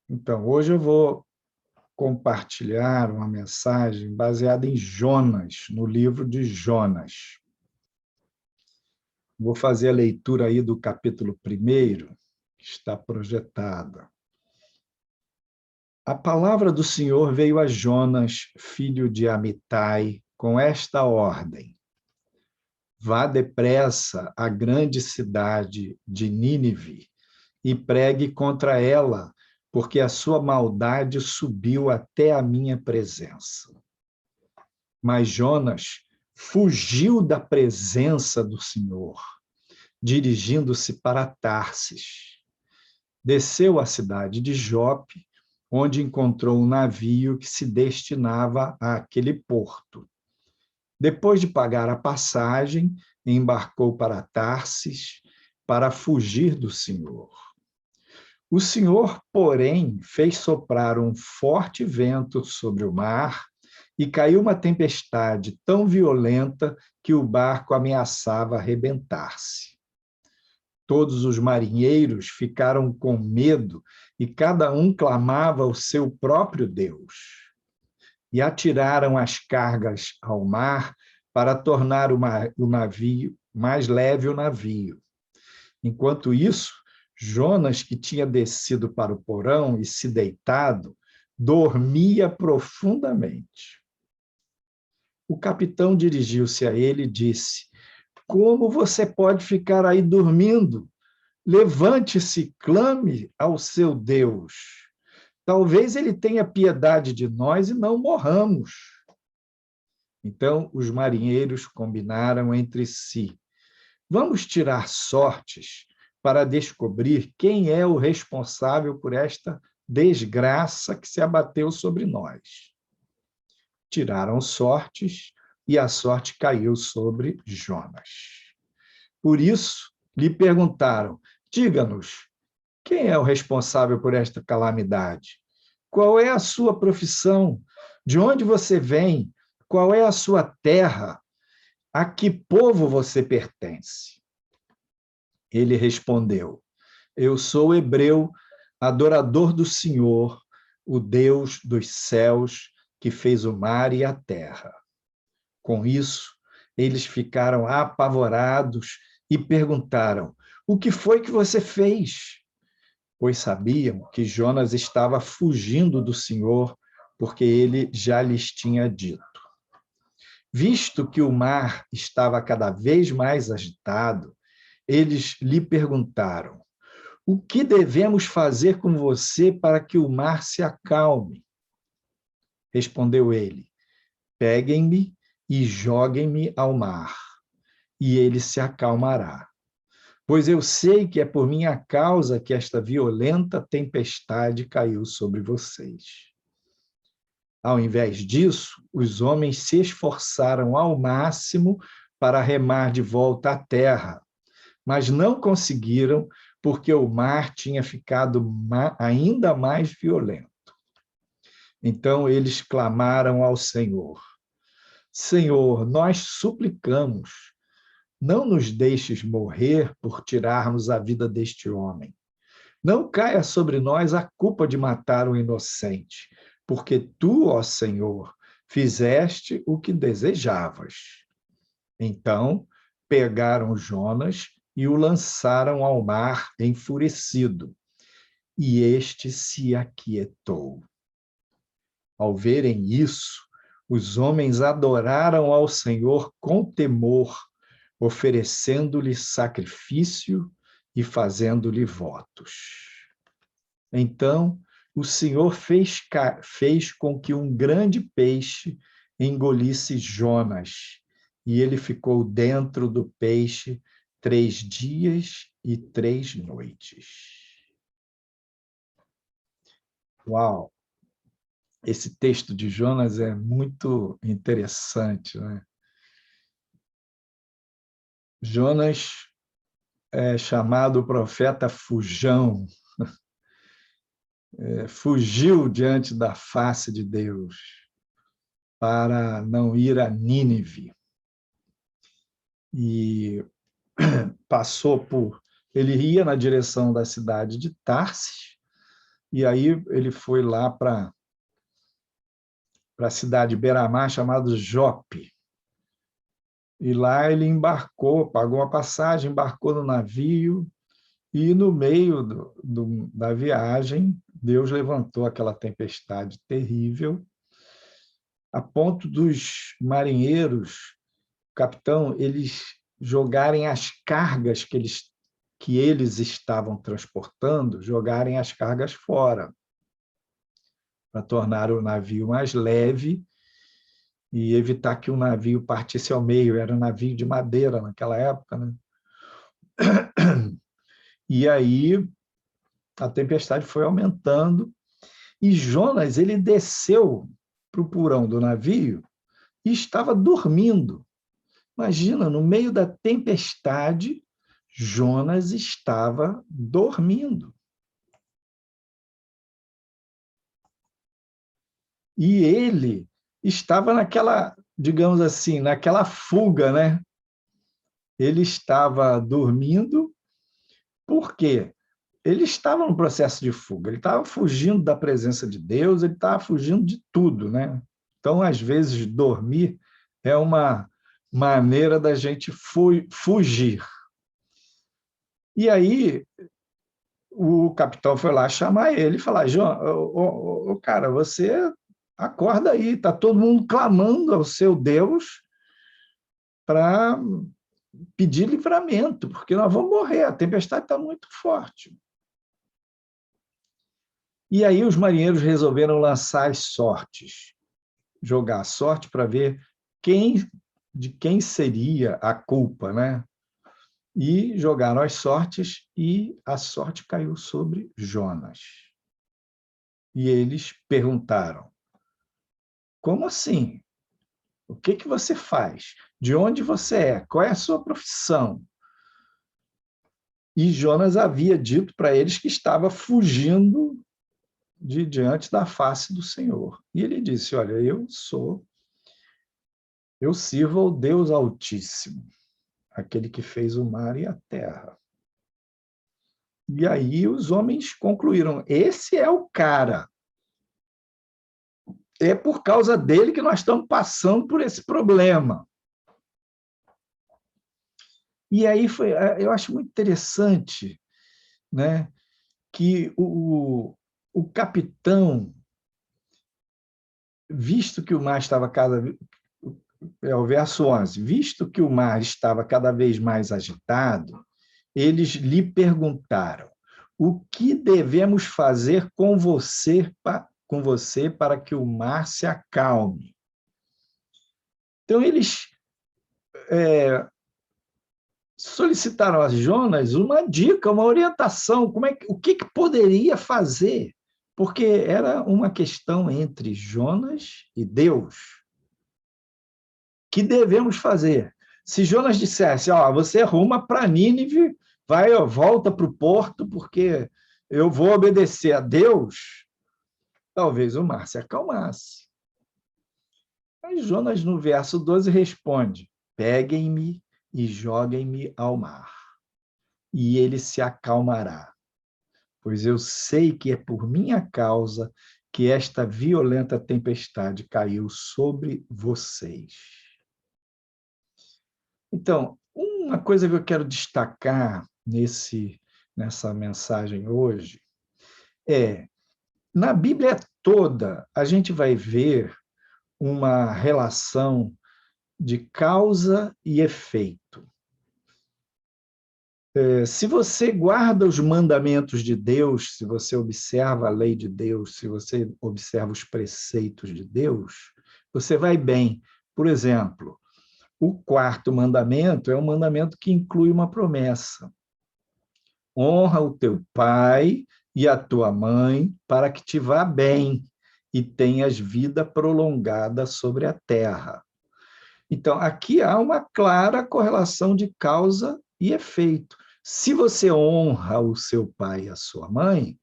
Então, hoje eu vou compartilhar uma mensagem baseada em Jonas, no livro de Jonas. Vou fazer a leitura aí do capítulo 1, que está projetada. A palavra do Senhor veio a Jonas, filho de Amitai, com esta ordem: vá depressa à grande cidade de Nínive e pregue contra ela, porque a sua maldade subiu até a minha presença. Mas Jonas fugiu da presença do Senhor, dirigindo-se para Tarsis. Desceu à cidade de Jope, onde encontrou um navio que se destinava àquele porto. Depois de pagar a passagem, embarcou para Tarsis para fugir do Senhor. O Senhor, porém, fez soprar um forte vento sobre o mar e caiu uma tempestade tão violenta que o barco ameaçava arrebentar-se. Todos os marinheiros ficaram com medo e cada um clamava ao seu próprio Deus. E atiraram as cargas ao mar para tornar o navio mais leve o navio. Enquanto isso, Jonas, que tinha descido para o porão e se deitado, dormia profundamente. O capitão dirigiu-se a ele e disse: como você pode ficar aí dormindo? Levante-se e clame ao seu Deus. Talvez ele tenha piedade de nós e não morramos. Então os marinheiros combinaram entre si: vamos tirar sortes para descobrir quem é o responsável por esta desgraça que se abateu sobre nós. Tiraram sortes e a sorte caiu sobre Jonas. Por isso, lhe perguntaram: diga-nos, quem é o responsável por esta calamidade? Qual é a sua profissão? De onde você vem? Qual é a sua terra? A que povo você pertence? Ele respondeu: eu sou hebreu, adorador do Senhor, o Deus dos céus, que fez o mar e a terra. Com isso, eles ficaram apavorados e perguntaram: o que foi que você fez? Pois sabiam que Jonas estava fugindo do Senhor, porque ele já lhes tinha dito. Visto que o mar estava cada vez mais agitado, eles lhe perguntaram: o que devemos fazer com você para que o mar se acalme? Respondeu ele: peguem-me e joguem-me ao mar, e ele se acalmará. Pois eu sei que é por minha causa que esta violenta tempestade caiu sobre vocês. Ao invés disso, os homens se esforçaram ao máximo para remar de volta à terra, mas não conseguiram, porque o mar tinha ficado ainda mais violento. Então eles clamaram ao Senhor: Senhor, nós suplicamos, não nos deixes morrer por tirarmos a vida deste homem. Não caia sobre nós a culpa de matar um inocente, porque tu, ó Senhor, fizeste o que desejavas. Então pegaram Jonas e o lançaram ao mar enfurecido, e este se aquietou. Ao verem isso, os homens adoraram ao Senhor com temor, oferecendo-lhe sacrifício e fazendo-lhe votos. Então, o Senhor fez com que um grande peixe engolisse Jonas, e ele ficou dentro do peixe 3 dias e 3 noites. Uau! Esse texto de Jonas é muito interessante, né? Jonas é chamado profeta fujão, fugiu diante da face de Deus para não ir a Nínive. E passou por... Ele ia na direção da cidade de Tarsis, e aí ele foi lá para a cidade de Beira-Mar, chamada Jope. E lá ele embarcou, pagou a passagem, embarcou no navio, e no meio da viagem, Deus levantou aquela tempestade terrível, a ponto dos marinheiros, capitão, eles jogarem as cargas que eles estavam transportando, jogarem as cargas fora, para tornar o navio mais leve e evitar que o navio partisse ao meio. Era um navio de madeira naquela época, né? E aí a tempestade foi aumentando e Jonas ele desceu para o porão do navio e estava dormindo. Imagina, no meio da tempestade, Jonas estava dormindo. E ele estava naquela, digamos assim, naquela fuga, né? Ele estava dormindo, por quê? Ele estava no processo de fuga, ele estava fugindo da presença de Deus, ele estava fugindo de tudo, né? Então, às vezes, dormir é uma maneira da gente fugir. E aí, o capitão foi lá chamar ele e falar: João, cara, você acorda aí, está todo mundo clamando ao seu Deus para pedir livramento, porque nós vamos morrer, a tempestade está muito forte. E aí os marinheiros resolveram lançar as sortes, jogar a sorte para ver de quem seria a culpa, né? E jogaram as sortes e a sorte caiu sobre Jonas. E eles perguntaram: como assim? O que você faz? De onde você é? Qual é a sua profissão? E Jonas havia dito para eles que estava fugindo de diante da face do Senhor. E ele disse: olha, eu sirvo ao Deus Altíssimo, aquele que fez o mar e a terra. E aí os homens concluíram: esse é o cara. É por causa dele que nós estamos passando por esse problema. E aí eu acho muito interessante, né, que o capitão, visto que o mar estava o verso 11, visto que o mar estava cada vez mais agitado, eles lhe perguntaram: o que devemos fazer com você para que o mar se acalme? Então, eles solicitaram a Jonas uma dica, uma orientação, o que poderia fazer, porque era uma questão entre Jonas e Deus. O que devemos fazer? Se Jonas dissesse: você ruma para Nínive, volta para o porto, porque eu vou obedecer a Deus, talvez o mar se acalmasse. Mas Jonas, no verso 12, responde: peguem-me e joguem-me ao mar, e ele se acalmará, pois eu sei que é por minha causa que esta violenta tempestade caiu sobre vocês. Então, uma coisa que eu quero destacar nessa mensagem hoje é: na Bíblia toda, a gente vai ver uma relação de causa e efeito. Se você guarda os mandamentos de Deus, se você observa a lei de Deus, se você observa os preceitos de Deus, você vai bem. Por exemplo, o quarto mandamento é um mandamento que inclui uma promessa: honra o teu pai e a tua mãe, para que te vá bem e tenhas vida prolongada sobre a terra. Então, aqui há uma clara correlação de causa e efeito. Se você honra o seu pai e a sua mãe,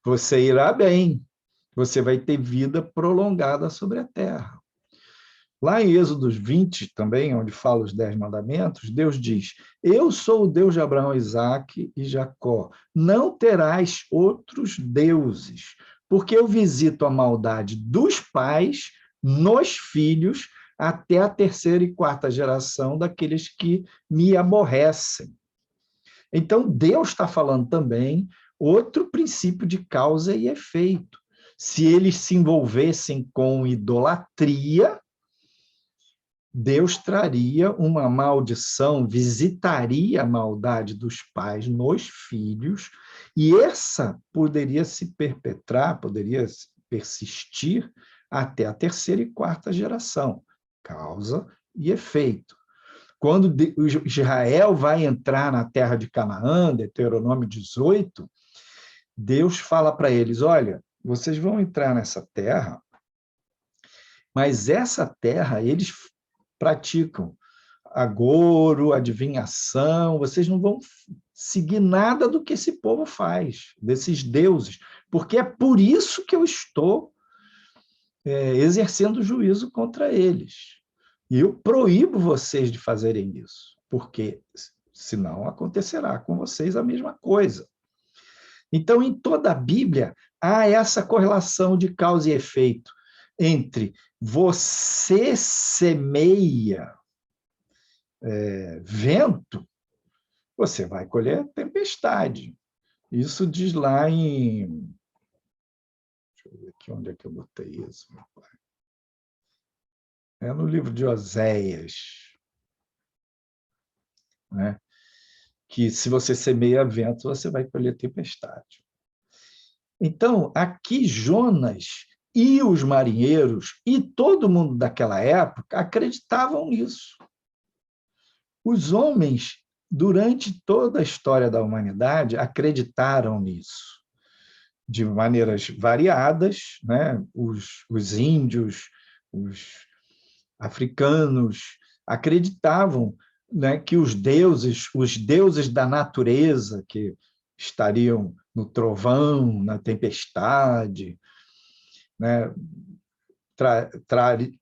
você irá bem, você vai ter vida prolongada sobre a terra. Lá em Êxodo 20, também, onde fala os 10 mandamentos, Deus diz: eu sou o Deus de Abraão, Isaque e Jacó. Não terás outros deuses, porque eu visito a maldade dos pais nos filhos até a terceira e quarta geração daqueles que me aborrecem. Então, Deus está falando também outro princípio de causa e efeito. Se eles se envolvessem com idolatria, Deus traria uma maldição, visitaria a maldade dos pais nos filhos, e essa poderia se perpetrar, poderia persistir até a terceira e quarta geração, causa e efeito. Quando Israel vai entrar na terra de Canaã, Deuteronômio 18, Deus fala para eles: olha, vocês vão entrar nessa terra, mas essa terra eles praticam agouro, adivinhação, vocês não vão seguir nada do que esse povo faz, desses deuses, porque é por isso que eu estou exercendo juízo contra eles. E eu proíbo vocês de fazerem isso, porque senão acontecerá com vocês a mesma coisa. Então, em toda a Bíblia, há essa correlação de causa e efeito entre você semeia vento, você vai colher tempestade. Isso diz lá em... Deixa eu ver aqui onde é que eu botei isso, meu pai. É no livro de Oséias, né? Que se você semeia vento, você vai colher tempestade. Então, aqui Jonas e os marinheiros e todo mundo daquela época acreditavam nisso. Os homens, durante toda a história da humanidade, acreditaram nisso, de maneiras variadas, né? Os índios, os africanos, acreditavam, né, que os deuses da natureza, que estariam no trovão, na tempestade, né,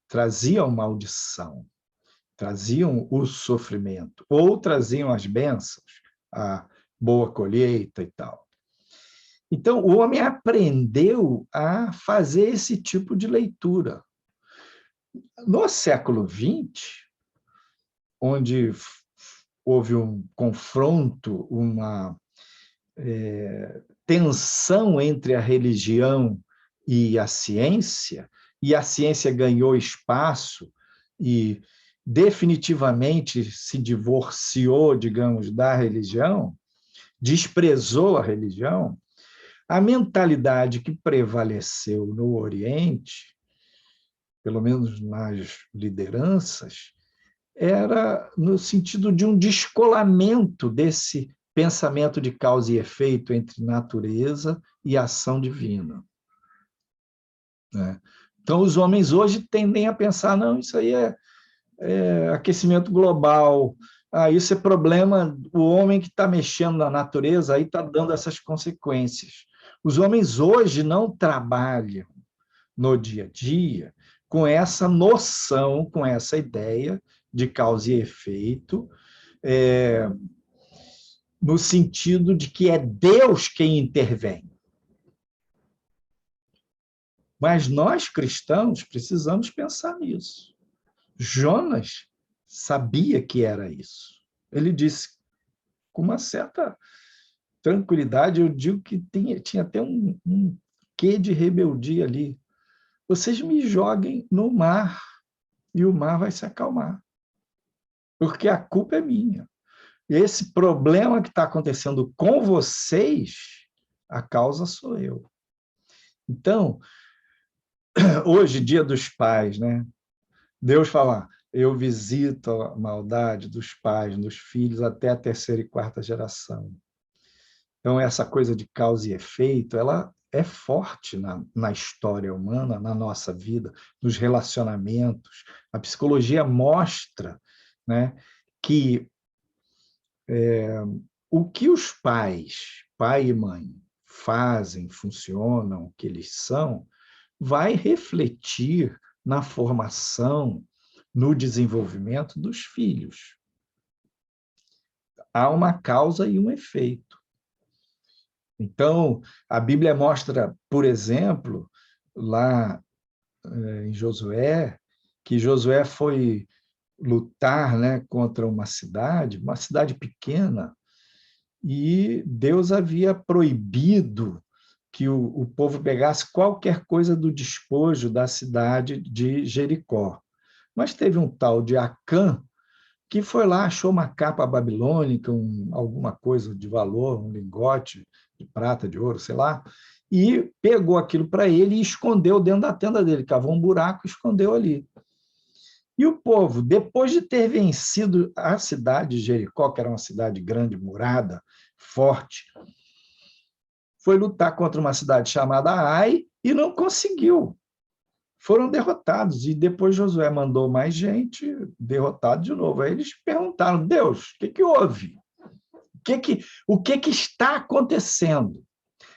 traziam maldição, traziam o sofrimento, ou traziam as bênçãos, a boa colheita e tal. Então, o homem aprendeu a fazer esse tipo de leitura. No século XX, onde houve um confronto, uma tensão entre a religião e a ciência ganhou espaço e definitivamente se divorciou, digamos, da religião, desprezou a religião, a mentalidade que prevaleceu no Oriente, pelo menos nas lideranças, era no sentido de um descolamento desse pensamento de causa e efeito entre natureza e ação divina. Então, os homens hoje tendem a pensar, não, isso aí é aquecimento global, isso é problema, o homem que está mexendo na natureza aí está dando essas consequências. Os homens hoje não trabalham no dia a dia com essa noção, com essa ideia de causa e efeito, no sentido de que é Deus quem intervém. Mas nós, cristãos, precisamos pensar nisso. Jonas sabia que era isso. Ele disse, com uma certa tranquilidade, eu digo que tinha até um quê de rebeldia ali. Vocês me joguem no mar e o mar vai se acalmar, porque a culpa é minha. E esse problema que está acontecendo com vocês, a causa sou eu. Então, hoje, Dia dos Pais, né? Deus fala, eu visito a maldade dos pais, dos filhos, até a terceira e quarta geração. Então, essa coisa de causa e efeito, ela é forte na história humana, na nossa vida, nos relacionamentos. A psicologia mostra, né, que o que os pais, pai e mãe, fazem, funcionam, o que eles são, vai refletir na formação no desenvolvimento dos filhos. Há uma causa e um efeito. Então, a Bíblia mostra, por exemplo, lá em Josué, que Josué foi lutar, né, contra uma cidade pequena, e Deus havia proibido que o povo pegasse qualquer coisa do despojo da cidade de Jericó. Mas teve um tal de Acã, que foi lá, achou uma capa babilônica, alguma coisa de valor, um lingote de prata, de ouro, sei lá, e pegou aquilo para ele e escondeu dentro da tenda dele, cavou um buraco e escondeu ali. E o povo, depois de ter vencido a cidade de Jericó, que era uma cidade grande, murada, forte, foi lutar contra uma cidade chamada Ai e não conseguiu. Foram derrotados. E depois Josué mandou mais gente, derrotado de novo. Aí eles perguntaram: Deus, o que houve? O que está acontecendo?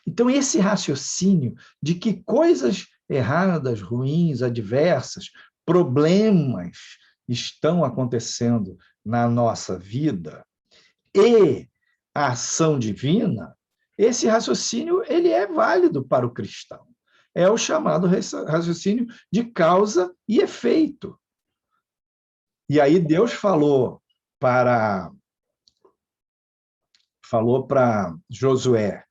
Então, esse raciocínio de que coisas erradas, ruins, adversas, problemas estão acontecendo na nossa vida e a ação divina, esse raciocínio ele é válido para o cristão. É o chamado raciocínio de causa e efeito. E aí Deus falou para Josué: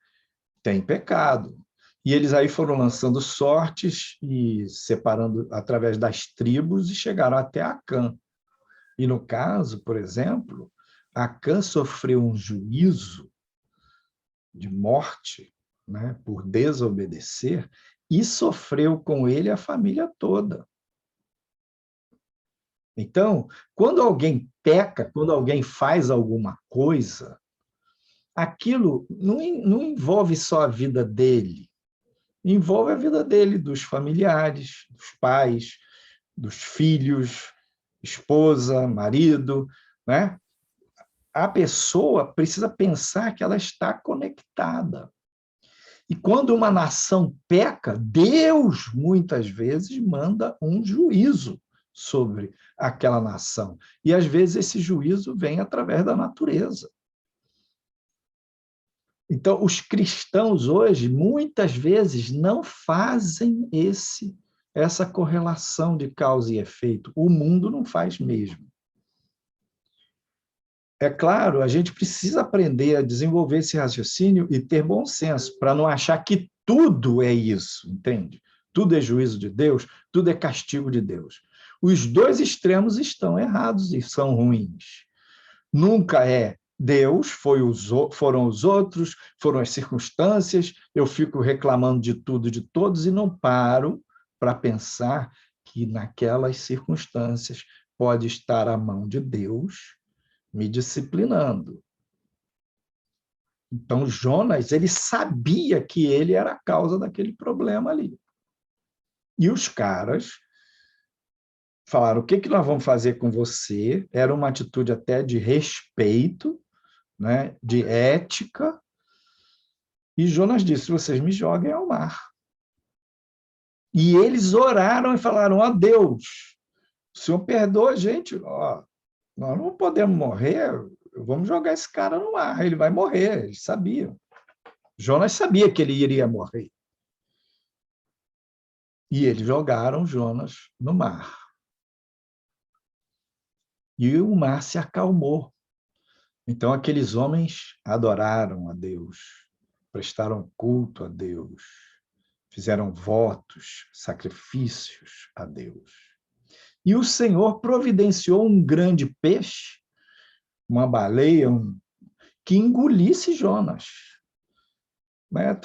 tem pecado. E eles aí foram lançando sortes e separando através das tribos e chegaram até Acã. E no caso, por exemplo, Acã sofreu um juízo de morte, né, por desobedecer, e sofreu com ele a família toda. Então, quando alguém peca, quando alguém faz alguma coisa, aquilo não envolve só a vida dele, envolve a vida dele, dos familiares, dos pais, dos filhos, esposa, marido, né? A pessoa precisa pensar que ela está conectada. E quando uma nação peca, Deus muitas vezes manda um juízo sobre aquela nação. E às vezes esse juízo vem através da natureza. Então, os cristãos hoje, muitas vezes, não fazem essa correlação de causa e efeito. O mundo não faz mesmo. É claro, a gente precisa aprender a desenvolver esse raciocínio e ter bom senso, para não achar que tudo é isso, entende? Tudo é juízo de Deus, tudo é castigo de Deus. Os dois extremos estão errados e são ruins. Nunca é Deus, foram os outros, foram as circunstâncias, eu fico reclamando de tudo, de todos, e não paro para pensar que naquelas circunstâncias pode estar a mão de Deus me disciplinando. Então, Jonas, ele sabia que ele era a causa daquele problema ali. E os caras falaram: o que nós vamos fazer com você? Era uma atitude até de respeito, né, de ética. E Jonas disse: vocês me joguem ao mar. E eles oraram e falaram: ó Deus, o Senhor perdoa a gente, ó, nós não podemos morrer, vamos jogar esse cara no mar, ele vai morrer. Eles sabiam. Jonas sabia que ele iria morrer. E eles jogaram Jonas no mar. E o mar se acalmou. Então, aqueles homens adoraram a Deus, prestaram culto a Deus, fizeram votos, sacrifícios a Deus. E o Senhor providenciou um grande peixe, uma baleia, que engolisse Jonas.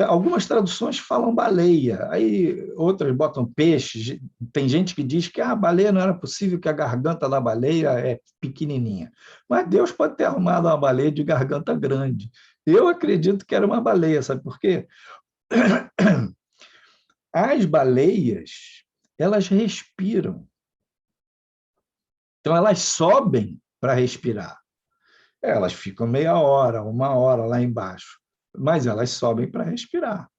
Algumas traduções falam baleia, aí outras botam peixe. Tem gente que diz que a baleia não era possível, que a garganta da baleia é pequenininha. Mas Deus pode ter arrumado uma baleia de garganta grande. Eu acredito que era uma baleia, sabe por quê? As baleias, elas respiram. Então, elas sobem para respirar. Elas ficam meia hora, uma hora lá embaixo, mas elas sobem para respirar.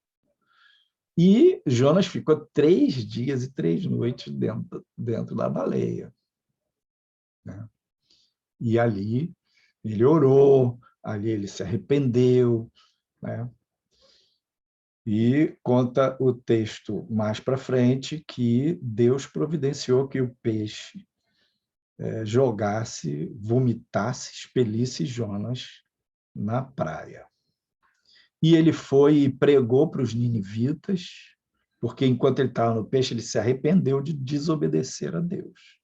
E Jonas ficou 3 dias e 3 noites dentro da baleia. né? E ali ele orou, ali ele se arrependeu, né? E conta o texto mais para frente que Deus providenciou que o peixe jogasse, vomitasse, expelisse Jonas na praia. E ele foi e pregou para os ninivitas, porque enquanto ele estava no peixe, ele se arrependeu de desobedecer a Deus.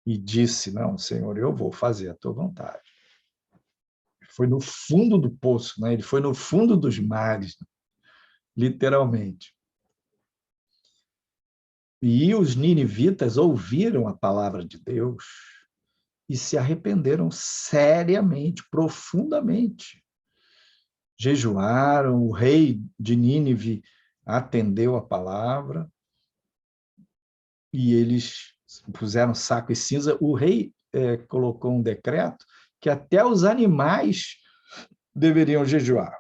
E disse, não, Senhor, eu vou fazer a tua vontade. Foi no fundo do poço, né? Ele foi no fundo dos mares, literalmente. E os ninivitas ouviram a palavra de Deus e se arrependeram seriamente, profundamente. Jejuaram, o rei de Nínive atendeu a palavra e eles puseram saco e cinza. O rei colocou um decreto que até os animais deveriam jejuar.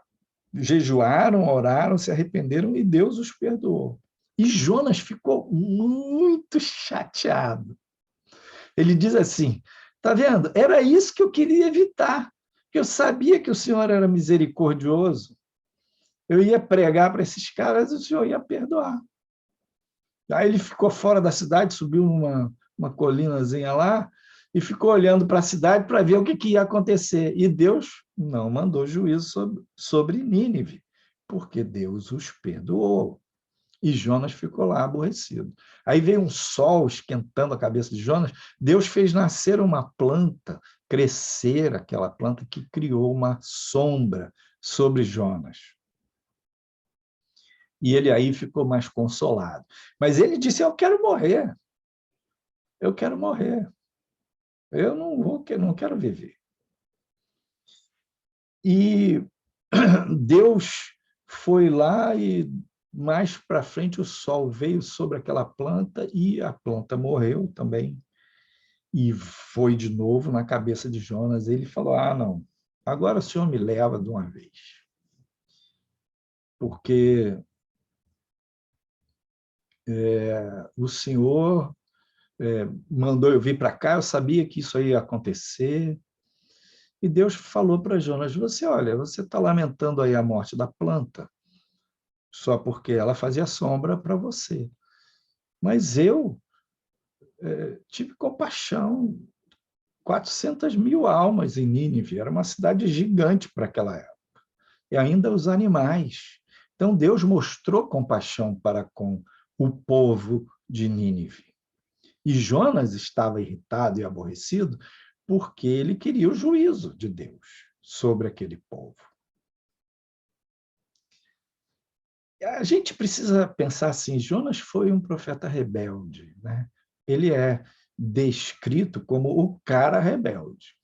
Jejuaram, oraram, se arrependeram e Deus os perdoou. E Jonas ficou muito chateado. Ele diz assim, tá vendo? Era isso que eu queria evitar, porque eu sabia que o Senhor era misericordioso. Eu ia pregar para esses caras e o Senhor ia perdoar. Aí ele ficou fora da cidade, subiu uma colinazinha lá e ficou olhando para a cidade para ver o que ia acontecer. E Deus não mandou juízo sobre Nínive, porque Deus os perdoou. E Jonas ficou lá aborrecido. Aí veio um sol esquentando a cabeça de Jonas. Deus fez nascer uma planta, crescer aquela planta que criou uma sombra sobre Jonas. E ele aí ficou mais consolado. Mas ele disse, eu quero morrer. Eu quero morrer. Eu não quero viver. E Deus foi lá e mais para frente o sol veio sobre aquela planta e a planta morreu também. E foi de novo na cabeça de Jonas. Ele falou, não, agora o Senhor me leva de uma vez. Porque o Senhor mandou eu vir para cá, eu sabia que isso ia acontecer. E Deus falou para Jonas, você está lamentando aí a morte da planta, só porque ela fazia sombra para você. Mas eu tive compaixão, 400.000 almas em Nínive, era uma cidade gigante para aquela época. E ainda os animais. Então Deus mostrou compaixão para com o povo de Nínive. E Jonas estava irritado e aborrecido porque ele queria o juízo de Deus sobre aquele povo. A gente precisa pensar assim, Jonas foi um profeta rebelde, né? Ele é descrito como o cara rebelde.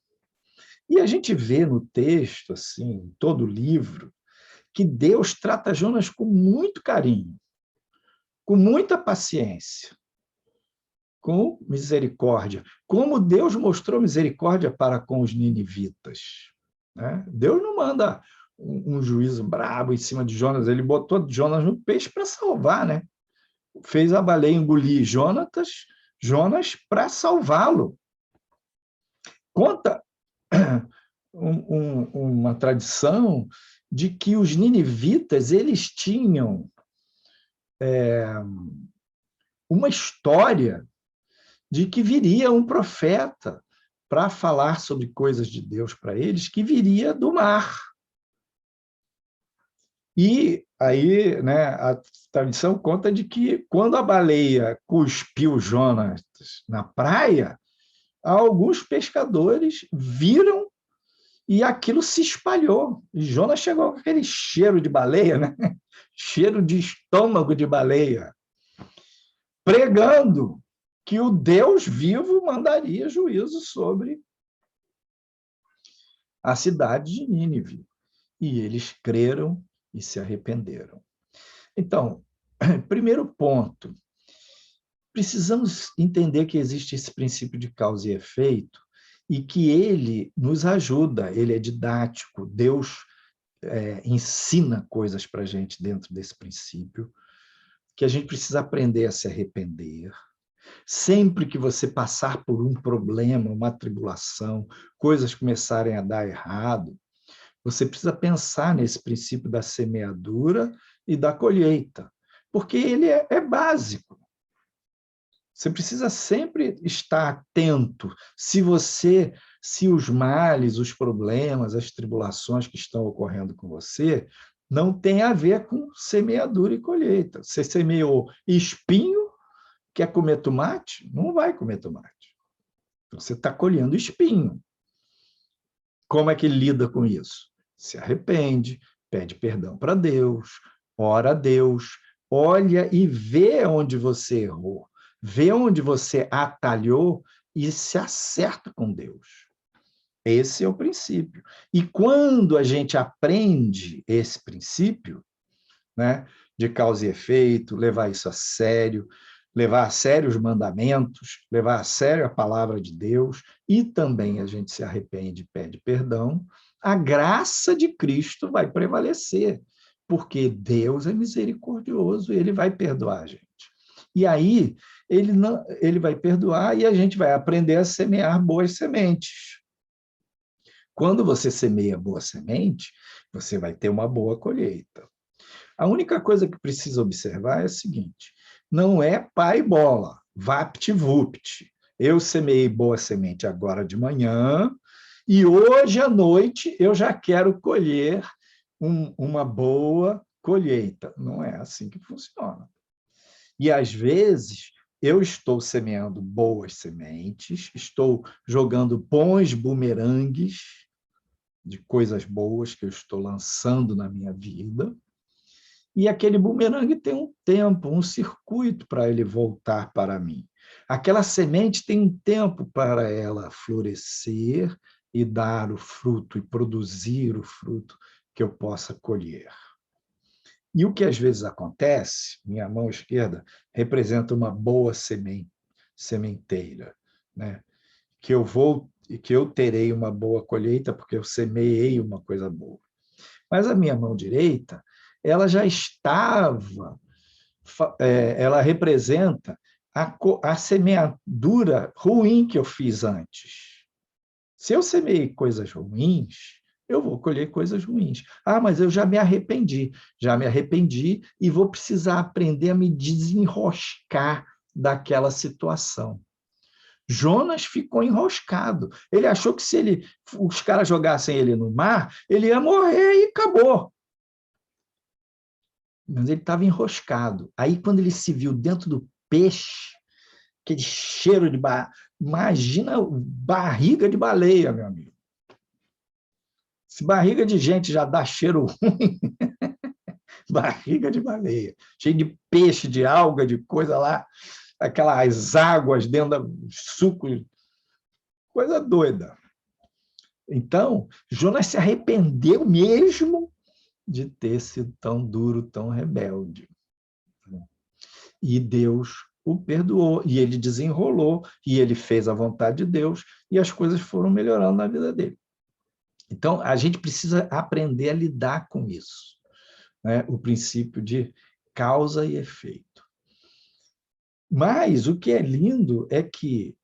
E a gente vê no texto, assim, em todo o livro, que Deus trata Jonas com muito carinho, com muita paciência, com misericórdia, como Deus mostrou misericórdia para com os ninivitas, né? Deus não manda um juízo brabo em cima de Jonas, ele botou Jonas no peixe para salvar, né? Fez a baleia engolir Jonas para salvá-lo. Conta uma tradição de que os ninivitas eles tinham uma história de que viria um profeta para falar sobre coisas de Deus para eles, que viria do mar. E aí, né, a tradição conta de que quando a baleia cuspiu Jonas na praia, alguns pescadores viram e aquilo se espalhou. E Jonas chegou com aquele cheiro de baleia, né? Cheiro de estômago de baleia, pregando que o Deus vivo mandaria juízo sobre a cidade de Nínive. E eles creram e se arrependeram. Então, primeiro ponto, precisamos entender que existe esse princípio de causa e efeito e que ele nos ajuda, ele é didático, Deus ensina coisas para a gente dentro desse princípio, que a gente precisa aprender a se arrepender, Sempre que você passar por um problema, uma tribulação, coisas começarem a dar errado, você precisa pensar nesse princípio da semeadura e da colheita, porque ele é básico. Você precisa sempre estar atento. Se os males, os problemas, as tribulações que estão ocorrendo com você não tem a ver com semeadura e colheita. Você semeou espinho, quer comer tomate? Não vai comer tomate. Você está colhendo espinho. Como é que ele lida com isso? Se arrepende, pede perdão para Deus, ora a Deus, olha e vê onde você errou, vê onde você atalhou e se acerta com Deus. Esse é o princípio. E quando a gente aprende esse princípio, né, de causa e efeito, levar isso a sério, levar a sério os mandamentos, levar a sério a palavra de Deus, e também a gente se arrepende e pede perdão, a graça de Cristo vai prevalecer, porque Deus é misericordioso, ele vai perdoar a gente. E aí, ele vai perdoar e a gente vai aprender a semear boas sementes. Quando você semeia boa semente, você vai ter uma boa colheita. A única coisa que precisa observar é a seguinte: não é pai bola, vapt-vupt. Eu semeei boa semente agora de manhã e hoje à noite eu já quero colher uma boa colheita. Não é assim que funciona. E às vezes eu estou semeando boas sementes, estou jogando bons bumerangues de coisas boas que eu estou lançando na minha vida, e aquele bumerangue tem um tempo, um circuito para ele voltar para mim. Aquela semente tem um tempo para ela florescer e dar o fruto, e produzir o fruto que eu possa colher. E o que às vezes acontece, minha mão esquerda representa uma boa sementeira, né? Que eu terei uma boa colheita porque eu semeei uma coisa boa. Mas a minha mão direita, ela já estava, ela representa a semeadura ruim que eu fiz antes. Se eu semeei coisas ruins, eu vou colher coisas ruins. Ah, mas eu já me arrependi e vou precisar aprender a me desenroscar daquela situação. Jonas ficou enroscado. Ele achou que se os caras jogassem ele no mar, ele ia morrer e acabou. Mas ele estava enroscado. Aí, quando ele se viu dentro do peixe, aquele cheiro de imagina barriga de baleia, meu amigo. Se barriga de gente já dá cheiro ruim, barriga de baleia, cheio de peixe, de alga, de coisa lá, aquelas águas dentro do suco, coisa doida. Então, Jonas se arrependeu mesmo de ter sido tão duro, tão rebelde. E Deus o perdoou, e ele desenrolou, e ele fez a vontade de Deus, e as coisas foram melhorando na vida dele. Então, a gente precisa aprender a lidar com isso, né? O princípio de causa e efeito. Mas o que é lindo é que,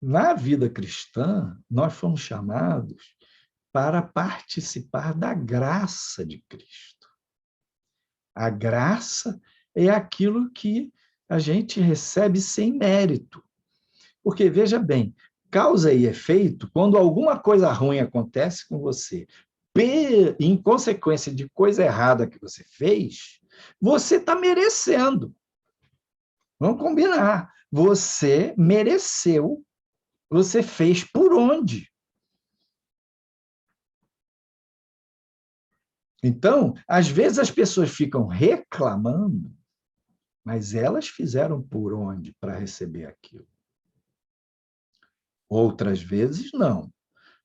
na vida cristã, nós fomos chamados para participar da graça de Cristo. A graça é aquilo que a gente recebe sem mérito. Porque, veja bem, causa e efeito, quando alguma coisa ruim acontece com você, em consequência de coisa errada que você fez, você está merecendo. Vamos combinar. Você mereceu, você fez por onde? Então, às vezes as pessoas ficam reclamando, mas elas fizeram por onde para receber aquilo? Outras vezes, não.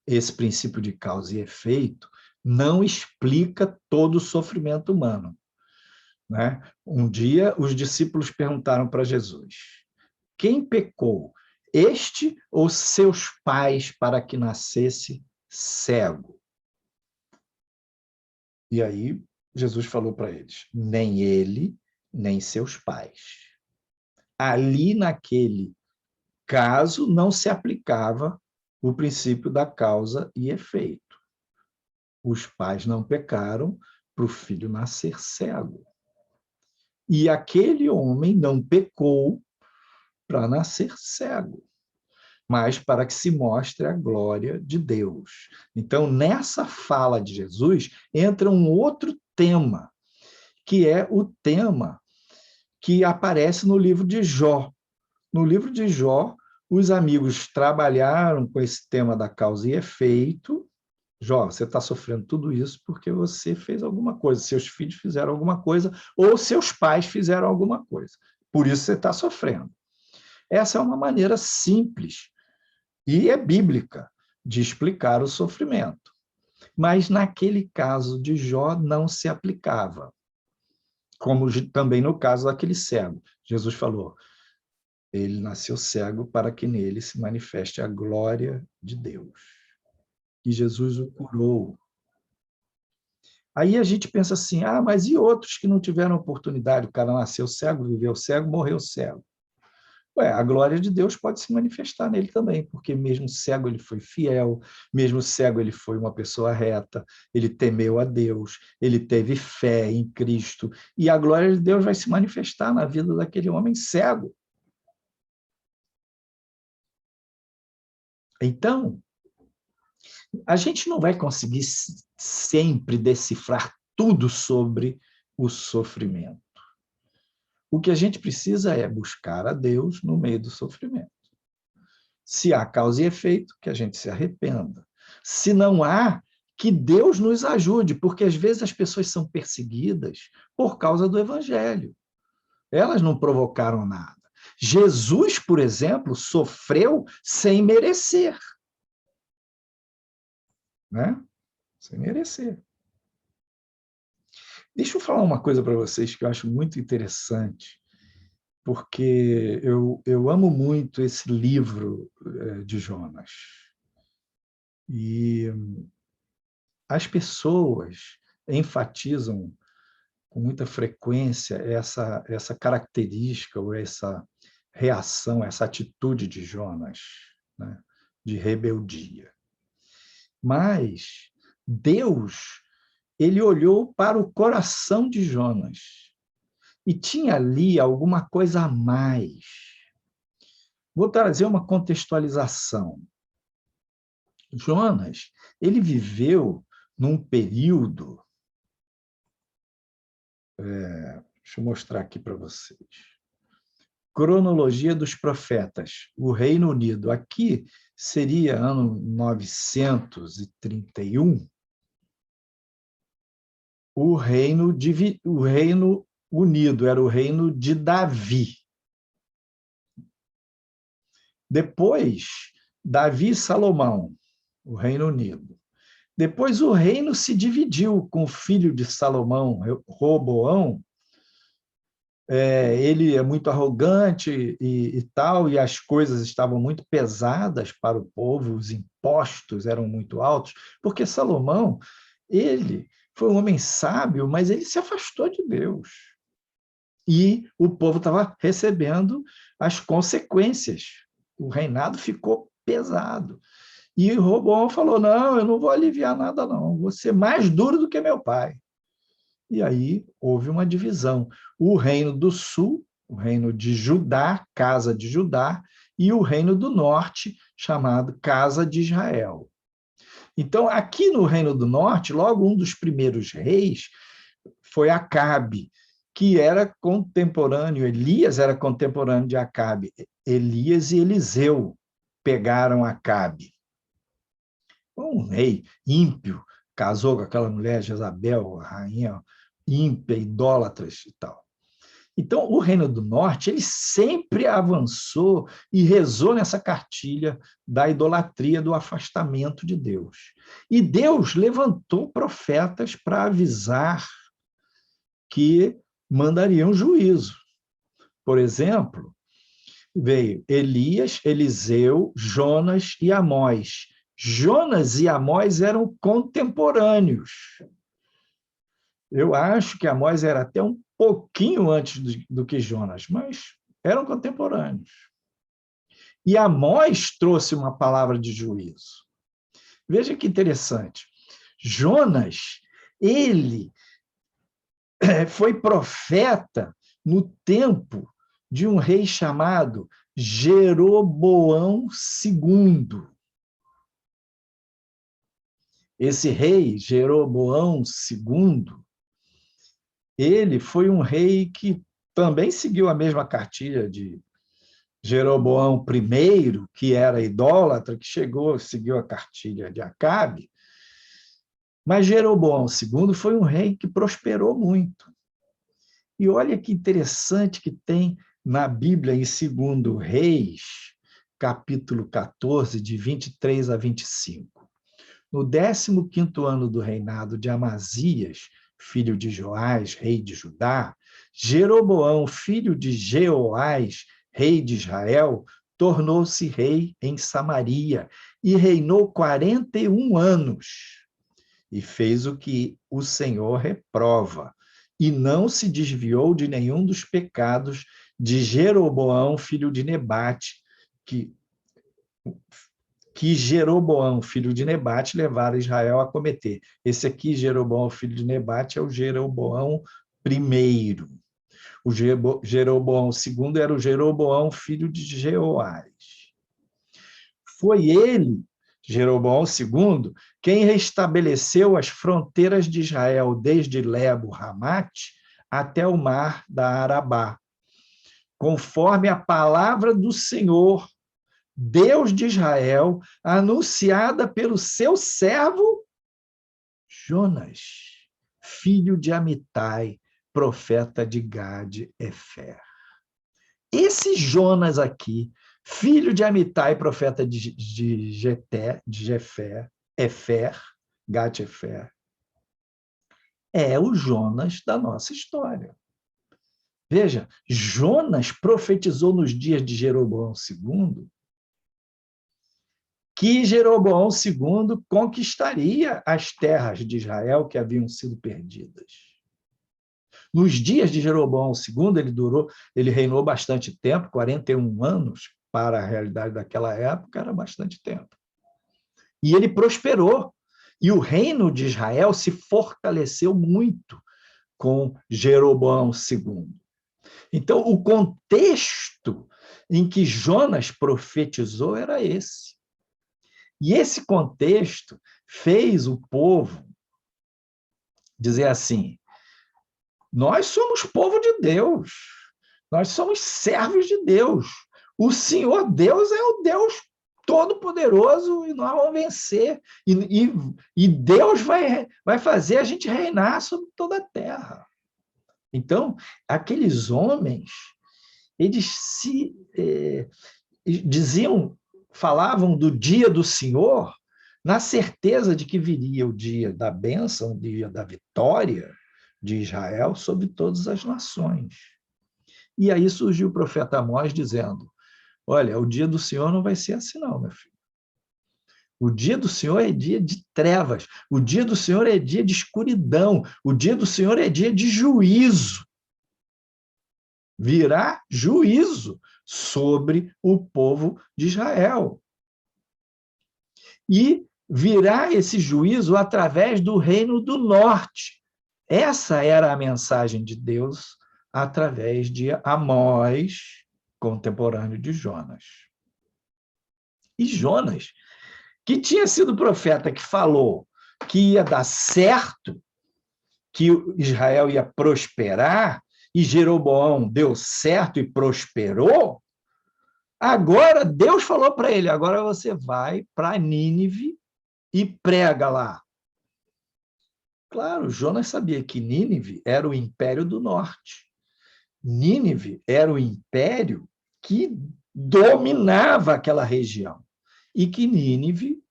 Esse princípio de causa e efeito não explica todo o sofrimento humano, né? Um dia, os discípulos perguntaram para Jesus: quem pecou, este ou seus pais, para que nascesse cego? E aí, Jesus falou para eles: nem ele, nem seus pais. ali naquele caso não se aplicava o princípio da causa e efeito. Os pais não pecaram para o filho nascer cego. E aquele homem não pecou para nascer cego, mas para que se mostre a glória de Deus. Então, nessa fala de Jesus, entra um outro tema, que é o tema que aparece no livro de Jó. No livro de Jó, os amigos trabalharam com esse tema da causa e efeito. Jó, você está sofrendo tudo isso porque você fez alguma coisa, seus filhos fizeram alguma coisa, ou seus pais fizeram alguma coisa. Por isso você está sofrendo. Essa é uma maneira simples e é bíblica de explicar o sofrimento. Mas naquele caso de Jó não se aplicava. Como também no caso daquele cego. Jesus falou, ele nasceu cego para que nele se manifeste a glória de Deus. E Jesus o curou. Aí a gente pensa assim, mas e outros que não tiveram oportunidade? O cara nasceu cego, viveu cego, morreu cego. A glória de Deus pode se manifestar nele também, porque mesmo cego ele foi fiel, mesmo cego ele foi uma pessoa reta, ele temeu a Deus, ele teve fé em Cristo, e a glória de Deus vai se manifestar na vida daquele homem cego. Então, a gente não vai conseguir sempre decifrar tudo sobre o sofrimento. O que a gente precisa é buscar a Deus no meio do sofrimento. Se há causa e efeito, que a gente se arrependa. Se não há, que Deus nos ajude, porque às vezes as pessoas são perseguidas por causa do evangelho. Elas não provocaram nada. Jesus, por exemplo, sofreu sem merecer. Né? Sem merecer. Deixa eu falar uma coisa para vocês que eu acho muito interessante, porque eu amo muito esse livro de Jonas. E as pessoas enfatizam com muita frequência essa característica ou essa reação, essa atitude de Jonas, né? De rebeldia. Mas Deus, ele olhou para o coração de Jonas e tinha ali alguma coisa a mais. Vou trazer uma contextualização. Jonas, ele viveu num período... deixa eu mostrar aqui para vocês. Cronologia dos profetas. O Reino Unido. Aqui seria ano 931. O Reino Unido era o reino de Davi. Depois, Davi e Salomão, o Reino Unido. Depois o reino se dividiu com o filho de Salomão, Roboão. Ele é muito arrogante e tal, e as coisas estavam muito pesadas para o povo, os impostos eram muito altos, porque Salomão, ele foi um homem sábio, mas ele se afastou de Deus. E o povo estava recebendo as consequências. O reinado ficou pesado. E Roboão falou, não, eu não vou aliviar nada, não. Vou ser mais duro do que meu pai. E aí houve uma divisão. O reino do sul, o reino de Judá, casa de Judá, e o reino do norte, chamado casa de Israel. Então, aqui no reino do norte, logo um dos primeiros reis foi Acabe, que era contemporâneo, Elias era contemporâneo de Acabe. Elias e Eliseu pegaram Acabe. Um rei ímpio, casou com aquela mulher Jezabel, a rainha ímpia, idólatras e tal. Então, o Reino do Norte, ele sempre avançou e rezou nessa cartilha da idolatria, do afastamento de Deus. E Deus levantou profetas para avisar que mandariam juízo. Por exemplo, veio Elias, Eliseu, Jonas e Amós. Jonas e Amós eram contemporâneos. Eu acho que Amós era até um pouquinho antes do que Jonas, mas eram contemporâneos. E Amós trouxe uma palavra de juízo. Veja que interessante. Jonas, ele foi profeta no tempo de um rei chamado Jeroboão II. Esse rei, Jeroboão II, ele foi um rei que também seguiu a mesma cartilha de Jeroboão I, que era idólatra, que seguiu a cartilha de Acabe. Mas Jeroboão II foi um rei que prosperou muito. E olha que interessante que tem na Bíblia, em 2 Reis, capítulo 14, de 23 a 25. No 15º ano do reinado de Amazias, filho de Joás, rei de Judá, Jeroboão, filho de Jeoás, rei de Israel, tornou-se rei em Samaria e reinou 41 anos. E fez o que o Senhor reprova, e não se desviou de nenhum dos pecados de Jeroboão, filho de Nebate, que Jeroboão, filho de Nebate, levara Israel a cometer. Esse aqui, Jeroboão, filho de Nebate, é o Jeroboão I. O Jeroboão II era o Jeroboão, filho de Jeoás. Foi ele, Jeroboão II, quem restabeleceu as fronteiras de Israel desde Lebo-Ramate até o mar da Arabá, conforme a palavra do Senhor, Deus de Israel, anunciada pelo seu servo Jonas, filho de Amitai, profeta de Gade-Efer. Esse Jonas aqui, filho de Amitai, profeta de Gade-Efer, é o Jonas da nossa história. Veja, Jonas profetizou nos dias de Jeroboão II que Jeroboão II conquistaria as terras de Israel que haviam sido perdidas. Nos dias de Jeroboão II, ele reinou bastante tempo, 41 anos, para a realidade daquela época, era bastante tempo. E ele prosperou, e o reino de Israel se fortaleceu muito com Jeroboão II. Então, o contexto em que Jonas profetizou era esse. E esse contexto fez o povo dizer assim: nós somos povo de Deus, nós somos servos de Deus. O Senhor Deus é o Deus Todo-Poderoso e nós vamos vencer. E Deus vai fazer a gente reinar sobre toda a terra. Então, aqueles homens, eles falavam do dia do Senhor na certeza de que viria o dia da bênção, o dia da vitória de Israel sobre todas as nações. E aí surgiu o profeta Amós dizendo: olha, o dia do Senhor não vai ser assim não, meu filho. O dia do Senhor é dia de trevas, o dia do Senhor é dia de escuridão, o dia do Senhor é dia de juízo. Virá juízo sobre o povo de Israel. E virá esse juízo através do reino do norte. Essa era a mensagem de Deus através de Amós, contemporâneo de Jonas. E Jonas, que tinha sido o profeta que falou que ia dar certo, que Israel ia prosperar, e Jeroboão deu certo e prosperou, agora Deus falou para ele: agora você vai para Nínive e prega lá. Claro, Jonas sabia que Nínive era o império do norte. Nínive era o império que dominava aquela região. E que Nínive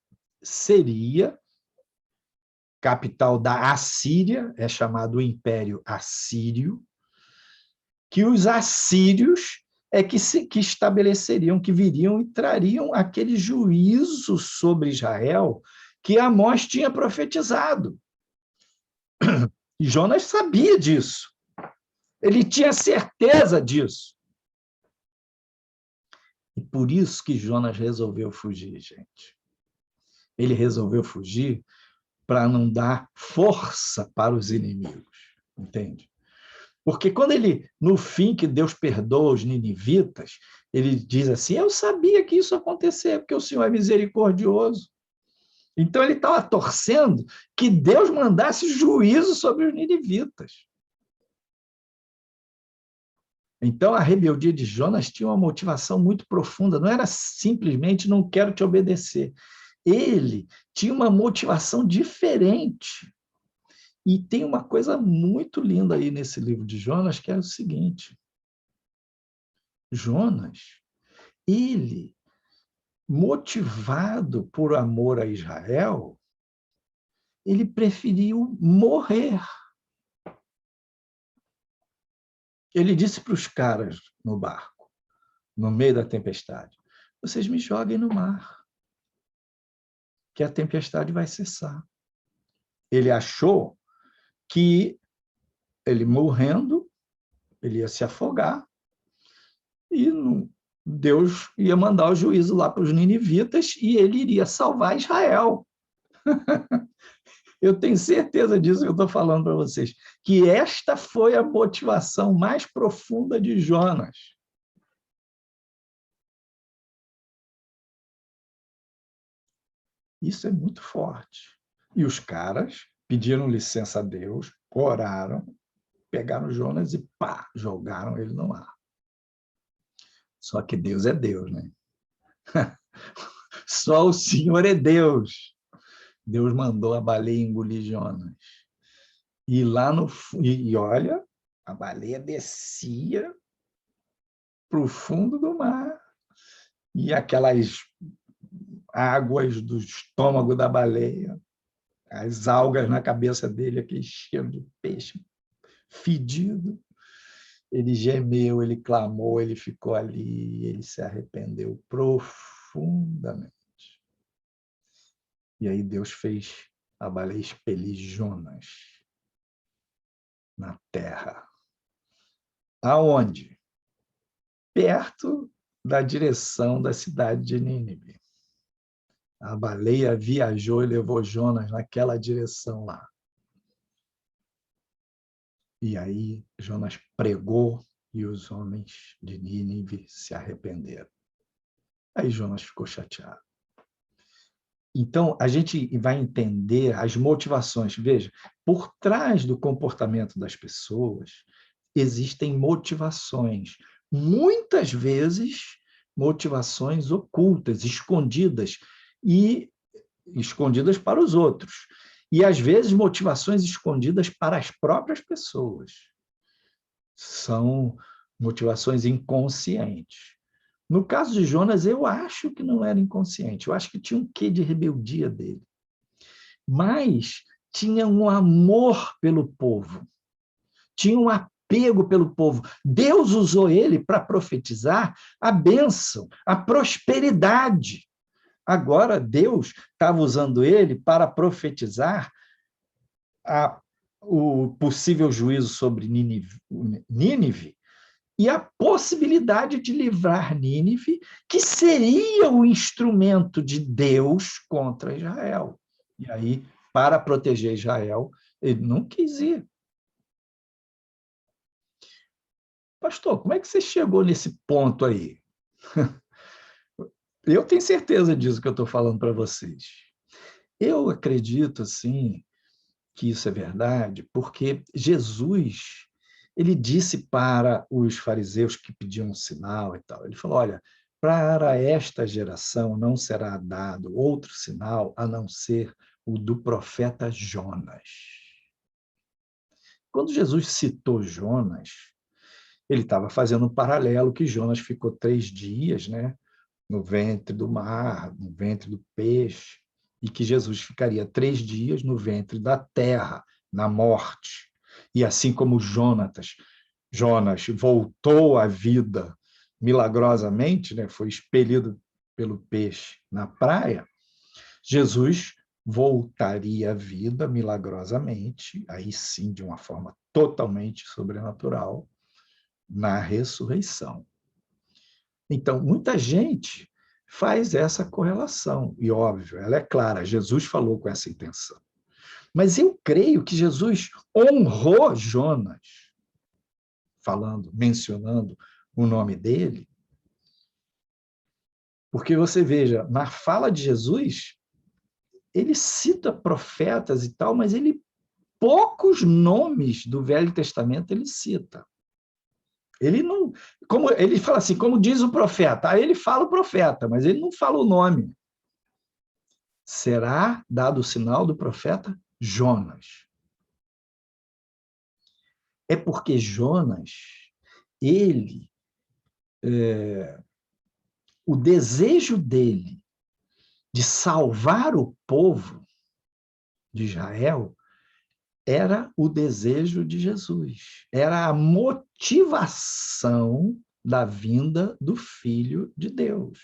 seria capital da Assíria, é chamado o Império Assírio, que os assírios é que estabeleceriam, que viriam e trariam aquele juízo sobre Israel que Amós tinha profetizado. E Jonas sabia disso. Ele tinha certeza disso. E por isso que Jonas resolveu fugir, gente. Ele resolveu fugir para não dar força para os inimigos, entende? Porque quando ele, no fim, que Deus perdoa os ninivitas, ele diz assim, eu sabia que isso ia acontecer, porque o Senhor é misericordioso. Então ele estava torcendo que Deus mandasse juízo sobre os ninivitas. Então a rebeldia de Jonas tinha uma motivação muito profunda, não era simplesmente não quero te obedecer. Ele tinha uma motivação diferente. E tem uma coisa muito linda aí nesse livro de Jonas, que é o seguinte. Jonas, ele, motivado por amor a Israel, ele preferiu morrer. Ele disse para os caras no barco, no meio da tempestade, vocês me joguem no mar, que a tempestade vai cessar. Ele achou que ele morrendo, ele ia se afogar e Deus ia mandar o juízo lá para os ninivitas e ele iria salvar Israel. Eu tenho certeza disso que eu estou falando para vocês, que esta foi a motivação mais profunda de Jonas. Isso é muito forte. E os caras pediram licença a Deus, oraram, pegaram Jonas e pá, jogaram ele no mar. Só que Deus é Deus, né? Só o Senhor é Deus. Deus mandou a baleia engolir Jonas. E lá no e olha, a baleia descia para o fundo do mar e aquelas águas do estômago da baleia, as algas na cabeça dele, aquele cheiro de peixe fedido. Ele gemeu, ele clamou, ele ficou ali, ele se arrependeu profundamente. E aí Deus fez a baleia expelir Jonas na terra. Aonde? Perto da direção da cidade de Nínive. A baleia viajou e levou Jonas naquela direção lá. E aí Jonas pregou e os homens de Nínive se arrependeram. Aí Jonas ficou chateado. Então, a gente vai entender as motivações. Veja, por trás do comportamento das pessoas, existem motivações. Muitas vezes, motivações ocultas, escondidas, e escondidas para os outros. E, às vezes, motivações escondidas para as próprias pessoas. São motivações inconscientes. No caso de Jonas, eu acho que não era inconsciente, eu acho que tinha um quê de rebeldia dele. Mas tinha um amor pelo povo, tinha um apego pelo povo. Deus usou ele para profetizar a bênção, a prosperidade. Agora, Deus estava usando ele para profetizar o possível juízo sobre Nínive, e a possibilidade de livrar Nínive, que seria o instrumento de Deus contra Israel. E aí, para proteger Israel, ele não quis ir. Pastor, como é que você chegou nesse ponto aí? Eu tenho certeza disso que eu estou falando para vocês. Eu acredito, assim, que isso é verdade, porque Jesus, ele disse para os fariseus que pediam um sinal e tal, ele falou, olha, para esta geração não será dado outro sinal a não ser o do profeta Jonas. Quando Jesus citou Jonas, ele estava fazendo um paralelo que Jonas ficou 3 dias, né, no ventre do mar, no ventre do peixe, e que Jesus ficaria 3 dias no ventre da terra, na morte. E assim como Jonas voltou à vida milagrosamente, né, foi expelido pelo peixe na praia, Jesus voltaria à vida milagrosamente, aí sim de uma forma totalmente sobrenatural, na ressurreição. Então, muita gente faz essa correlação, e óbvio, ela é clara, Jesus falou com essa intenção. Mas eu creio que Jesus honrou Jonas, mencionando o nome dele, porque você veja, na fala de Jesus, ele cita profetas e tal, mas poucos nomes do Velho Testamento ele cita. Ele não, como ele fala assim, como diz o profeta, aí ele fala o profeta, mas ele não fala o nome. Será dado o sinal do profeta Jonas. É porque Jonas, ele, o desejo dele de salvar o povo de Israel era o desejo de Jesus, era a motivação da vinda do Filho de Deus.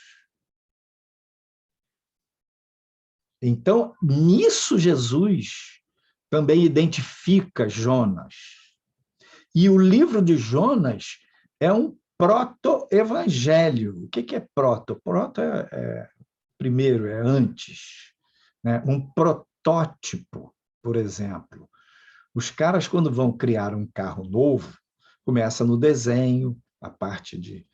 Então, nisso Jesus também identifica Jonas. E o livro de Jonas é um proto-evangelho. O que é proto? Proto primeiro, é antes. Né? Um protótipo, por exemplo. Os caras, quando vão criar um carro novo, começa no desenho, a parte de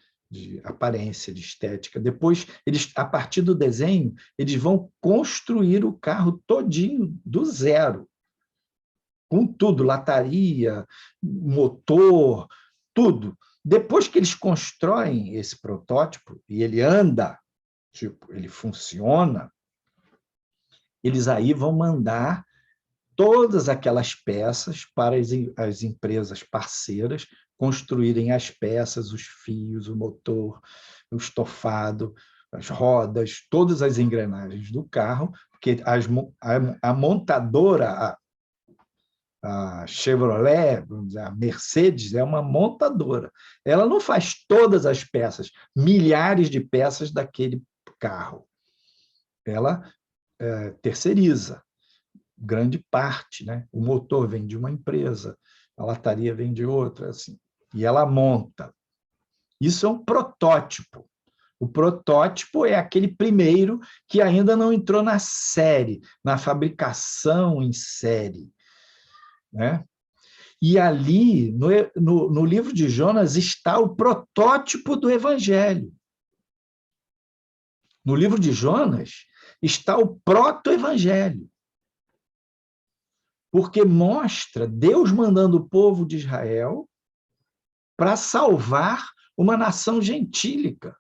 aparência, de estética. Depois, a partir do desenho, eles vão construir o carro todinho do zero, com tudo, lataria, motor, tudo. Depois que eles constroem esse protótipo e ele anda, tipo, ele funciona, eles aí vão mandar todas aquelas peças para as empresas parceiras construírem as peças, os fios, o motor, o estofado, as rodas, todas as engrenagens do carro, porque a montadora, a Chevrolet, vamos dizer, a Mercedes, é uma montadora. Ela não faz todas as peças, milhares de peças daquele carro. Ela terceiriza grande parte, né? O motor vem de uma empresa, a lataria vem de outra, assim, e ela monta. Isso é um protótipo. O protótipo é aquele primeiro que ainda não entrou na série, na fabricação em série, né? E ali, no livro de Jonas, está o protótipo do evangelho. No livro de Jonas está o proto-evangelho. Porque mostra Deus mandando o povo de Israel para salvar uma nação gentílica.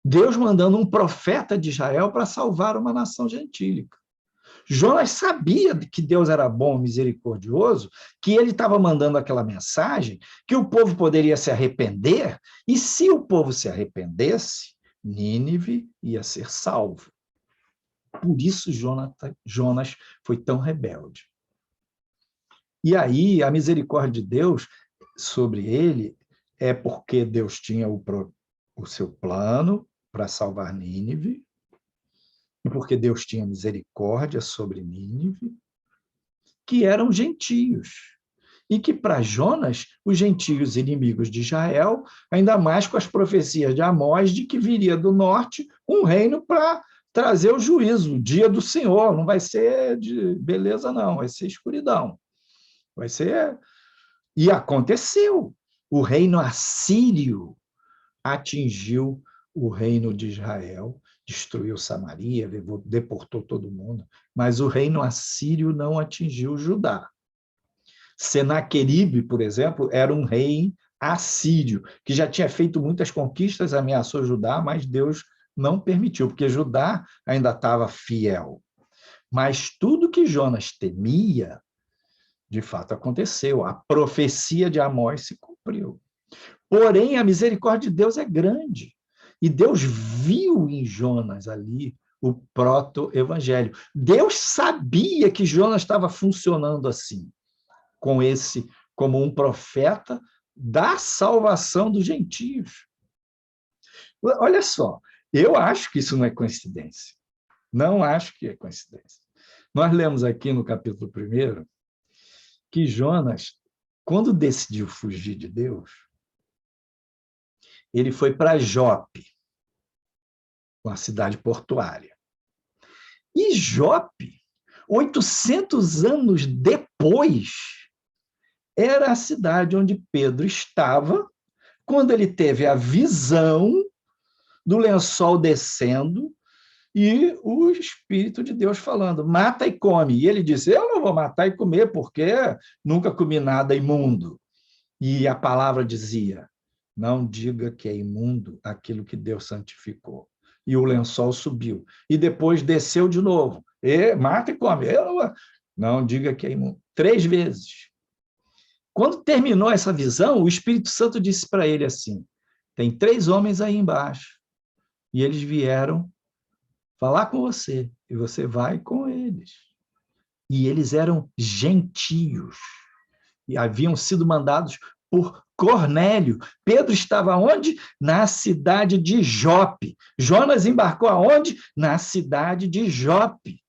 Deus mandando um profeta de Israel para salvar uma nação gentílica. Jonas sabia que Deus era bom, misericordioso, que ele estava mandando aquela mensagem, que o povo poderia se arrepender, e se o povo se arrependesse, Nínive ia ser salvo. Por isso Jonas foi tão rebelde. E aí, a misericórdia de Deus sobre ele é porque Deus tinha o seu plano para salvar Nínive, e porque Deus tinha misericórdia sobre Nínive, que eram gentios. E que, para Jonas, os gentios inimigos de Israel, ainda mais com as profecias de Amós, de que viria do norte um reino para trazer o juízo, o dia do Senhor. Não vai ser de beleza, não, vai ser escuridão. Vai ser. E aconteceu. O reino assírio atingiu o reino de Israel, destruiu Samaria, deportou todo mundo, mas o reino assírio não atingiu Judá. Senaqueribe, por exemplo, era um rei assírio, que já tinha feito muitas conquistas, ameaçou Judá, mas Deus não permitiu, porque Judá ainda estava fiel. Mas tudo que Jonas temia, de fato aconteceu. A profecia de Amós se cumpriu. Porém, a misericórdia de Deus é grande. E Deus viu em Jonas ali o proto-evangelho. Deus sabia que Jonas estava funcionando assim, como um profeta da salvação dos gentios. Olha só, eu acho que isso não é coincidência. Não acho que é coincidência. Nós lemos aqui no capítulo 1 que Jonas, quando decidiu fugir de Deus, ele foi para Jope, uma cidade portuária. E Jope, 800 anos depois, era a cidade onde Pedro estava quando ele teve a visão do lençol descendo e o Espírito de Deus falando, mata e come. E ele disse, eu não vou matar e comer, porque nunca comi nada imundo. E a palavra dizia, não diga que é imundo aquilo que Deus santificou. E o lençol subiu. E depois desceu de novo. E mata e come. Não diga que é imundo. 3 vezes. Quando terminou essa visão, o Espírito Santo disse para ele assim, tem 3 homens aí embaixo, e eles vieram falar com você, e você vai com eles. E eles eram gentios, e haviam sido mandados por Cornélio. Pedro estava onde? Na cidade de Jope. Jonas embarcou aonde? Na cidade de Jope.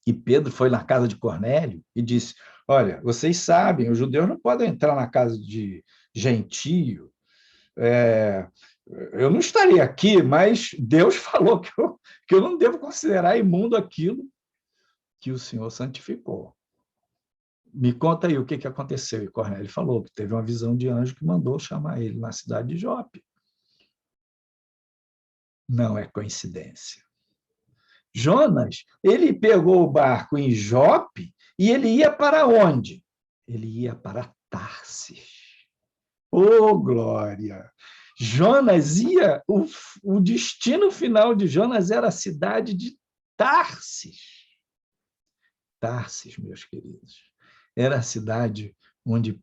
E Pedro foi na casa de Cornélio e disse, olha, vocês sabem, os judeus não podem entrar na casa de gentio. Eu não estaria aqui, mas Deus falou que eu não devo considerar imundo aquilo que o Senhor santificou. Me conta aí o que aconteceu. E Cornélio falou que teve uma visão de anjo que mandou chamar ele na cidade de Jope. Não é coincidência. Jonas, ele pegou o barco em Jope e ele ia para onde? Ele ia para Tarsis. Oh, glória! Jonas ia, o destino final de Jonas era a cidade de Tarsis. Tarsis, meus queridos, era a cidade onde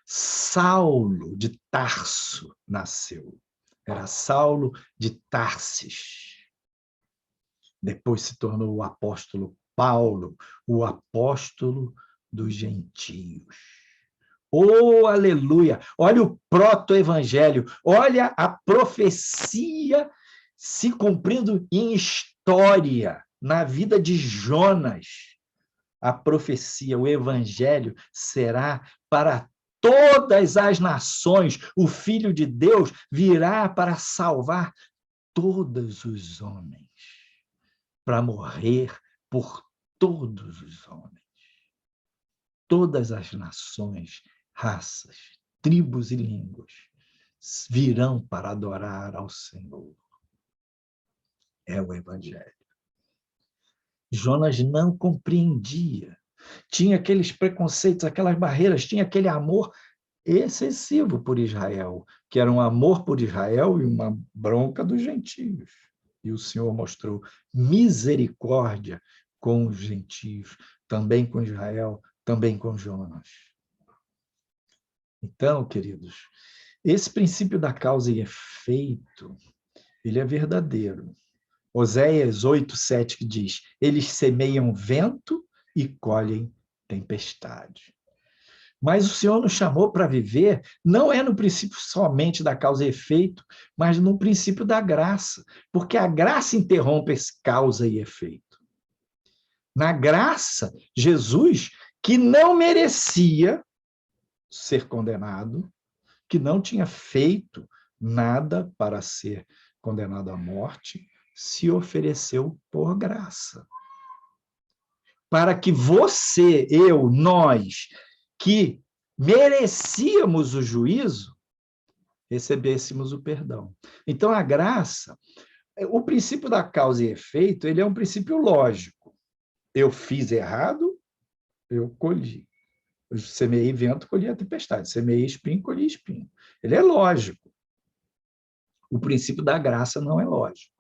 Saulo de Tarso, nasceu. Era Saulo de Tarsis. Depois se tornou o apóstolo Paulo, o apóstolo dos gentios. Oh, aleluia! Olha o proto-evangelho, olha a profecia se cumprindo em história, na vida de Jonas. A profecia, o evangelho será para todas as nações. O Filho de Deus virá para salvar todos os homens, para morrer por todos os homens. Todas as nações, raças, tribos e línguas virão para adorar ao Senhor. É o Evangelho. Jonas não compreendia. Tinha aqueles preconceitos, aquelas barreiras, tinha aquele amor excessivo por Israel, que era um amor por Israel e uma bronca dos gentios. E o Senhor mostrou misericórdia com os gentios, também com Israel, também com Jonas. Então, queridos, esse princípio da causa e efeito, ele é verdadeiro. Oséias 8:7 que diz, eles semeiam vento e colhem tempestade. Mas o Senhor nos chamou para viver, não é no princípio somente da causa e efeito, mas no princípio da graça, porque a graça interrompe esse causa e efeito. Na graça, Jesus, que não merecia ser condenado, que não tinha feito nada para ser condenado à morte, se ofereceu por graça. Para que você, eu, nós, que merecíamos o juízo, recebêssemos o perdão. Então, a graça, o princípio da causa e efeito, ele é um princípio lógico. Eu fiz errado, eu colhi. Eu semeei vento, colhi a tempestade. Semeei espinho, colhi espinho. Ele é lógico. O princípio da graça não é lógico.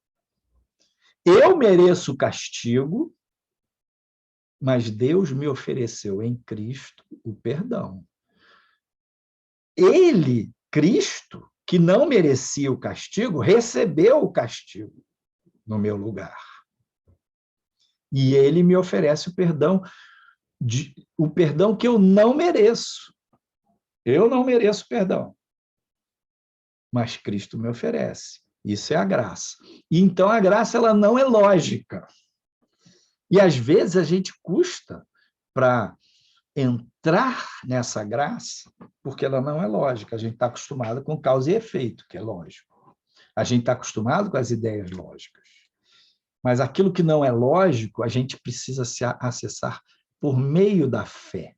Eu mereço o castigo, mas Deus me ofereceu em Cristo o perdão. Ele, Cristo, que não merecia o castigo, recebeu o castigo no meu lugar. E ele me oferece o perdão que eu não mereço. Eu não mereço perdão. Mas Cristo me oferece. Isso é a graça. E então a graça ela não é lógica. E às vezes a gente custa para entrar entrar nessa graça, porque ela não é lógica. A gente está acostumado com causa e efeito, que é lógico. A gente está acostumado com as ideias lógicas. Mas aquilo que não é lógico, a gente precisa se acessar por meio da fé.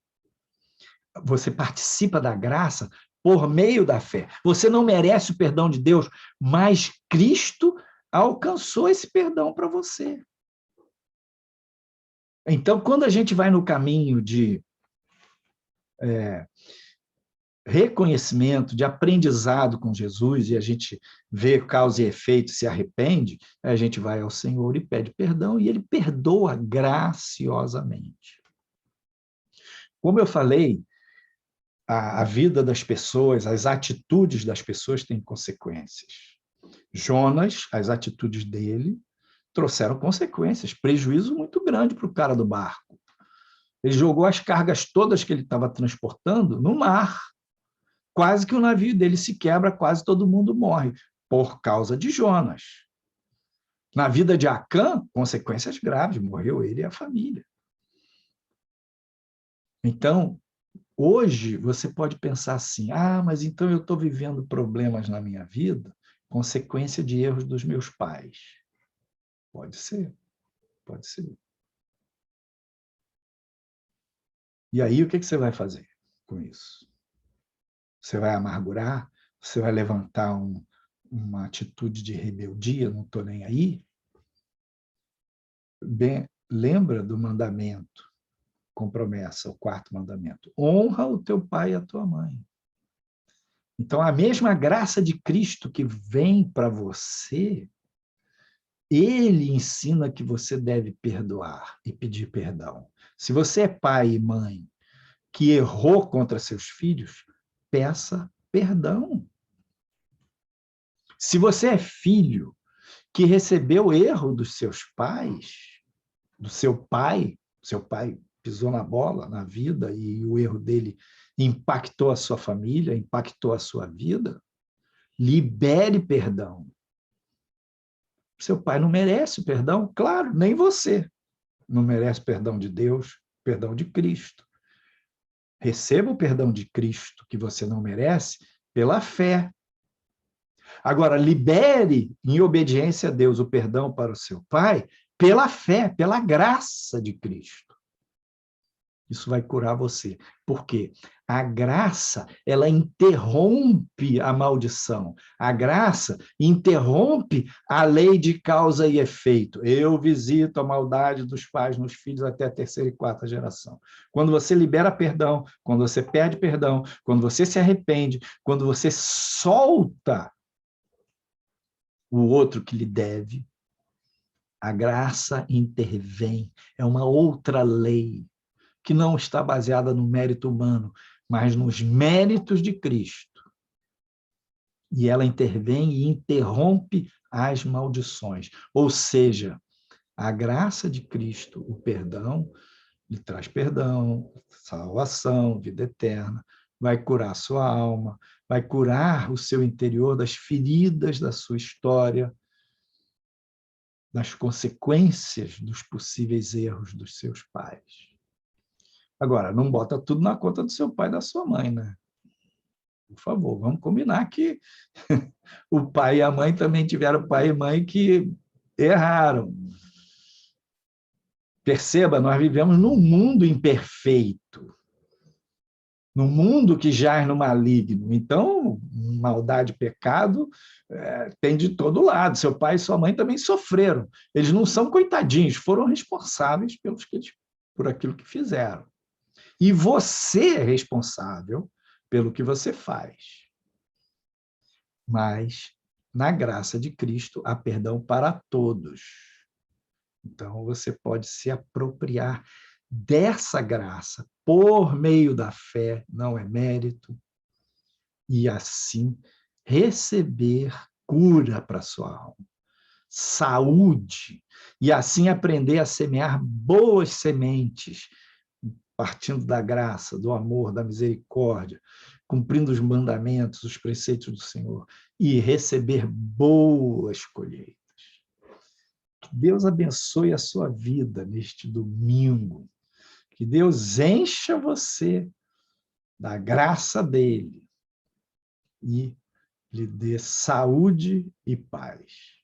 Você participa da graça por meio da fé. Você não merece o perdão de Deus, mas Cristo alcançou esse perdão para você. Então, quando a gente vai no caminho de reconhecimento, de aprendizado com Jesus, e a gente vê causa e efeito, se arrepende, a gente vai ao Senhor e pede perdão, e Ele perdoa graciosamente. Como eu falei, a vida das pessoas, as atitudes das pessoas têm consequências. Jonas, as atitudes dele trouxeram consequências, prejuízo muito grande para o cara do barco. Ele jogou as cargas todas que ele estava transportando no mar. Quase que o navio dele se quebra, quase todo mundo morre, por causa de Jonas. Na vida de Acã, consequências graves, morreu ele e a família. Então, hoje, você pode pensar assim, mas então eu estou vivendo problemas na minha vida, consequência de erros dos meus pais. Pode ser, pode ser. E aí, o que você vai fazer com isso? Você vai amargurar? Você vai levantar uma atitude de rebeldia, não estou nem aí? Bem, lembra do mandamento com promessa, o 4º mandamento. Honra o teu pai e a tua mãe. Então, a mesma graça de Cristo que vem para você, ele ensina que você deve perdoar e pedir perdão. Se você é pai e mãe que errou contra seus filhos, peça perdão. Se você é filho que recebeu o erro dos seus pais, do seu pai pisou na bola na vida e o erro dele impactou a sua família, impactou a sua vida, libere perdão. Seu pai não merece perdão? Claro, nem você não merece perdão de Deus, perdão de Cristo. Receba o perdão de Cristo que você não merece pela fé. Agora, libere em obediência a Deus o perdão para o seu pai pela fé, pela graça de Cristo. Isso vai curar você. Por quê? A graça, ela interrompe a maldição. A graça interrompe a lei de causa e efeito. Eu visito a maldade dos pais nos filhos até a 3ª e 4ª geração. Quando você libera perdão, quando você pede perdão, quando você se arrepende, quando você solta o outro que lhe deve, a graça intervém. É uma outra lei que não está baseada no mérito humano, mas nos méritos de Cristo. E ela intervém e interrompe as maldições. Ou seja, a graça de Cristo, o perdão, lhe traz perdão, salvação, vida eterna, vai curar a sua alma, vai curar o seu interior das feridas da sua história, das consequências dos possíveis erros dos seus pais. Agora, não bota tudo na conta do seu pai e da sua mãe, né? Por favor, vamos combinar que o pai e a mãe também tiveram pai e mãe que erraram. Perceba, nós vivemos num mundo imperfeito, num mundo que jaz no maligno. Então, maldade, pecado, tem de todo lado. Seu pai e sua mãe também sofreram. Eles não são coitadinhos, foram responsáveis por aquilo que fizeram. E você é responsável pelo que você faz. Mas, na graça de Cristo, há perdão para todos. Então, você pode se apropriar dessa graça por meio da fé, não é mérito, e assim receber cura para a sua alma, saúde, e assim aprender a semear boas sementes, partindo da graça, do amor, da misericórdia, cumprindo os mandamentos, os preceitos do Senhor, e receber boas colheitas. Que Deus abençoe a sua vida neste domingo. Que Deus encha você da graça dele e lhe dê saúde e paz.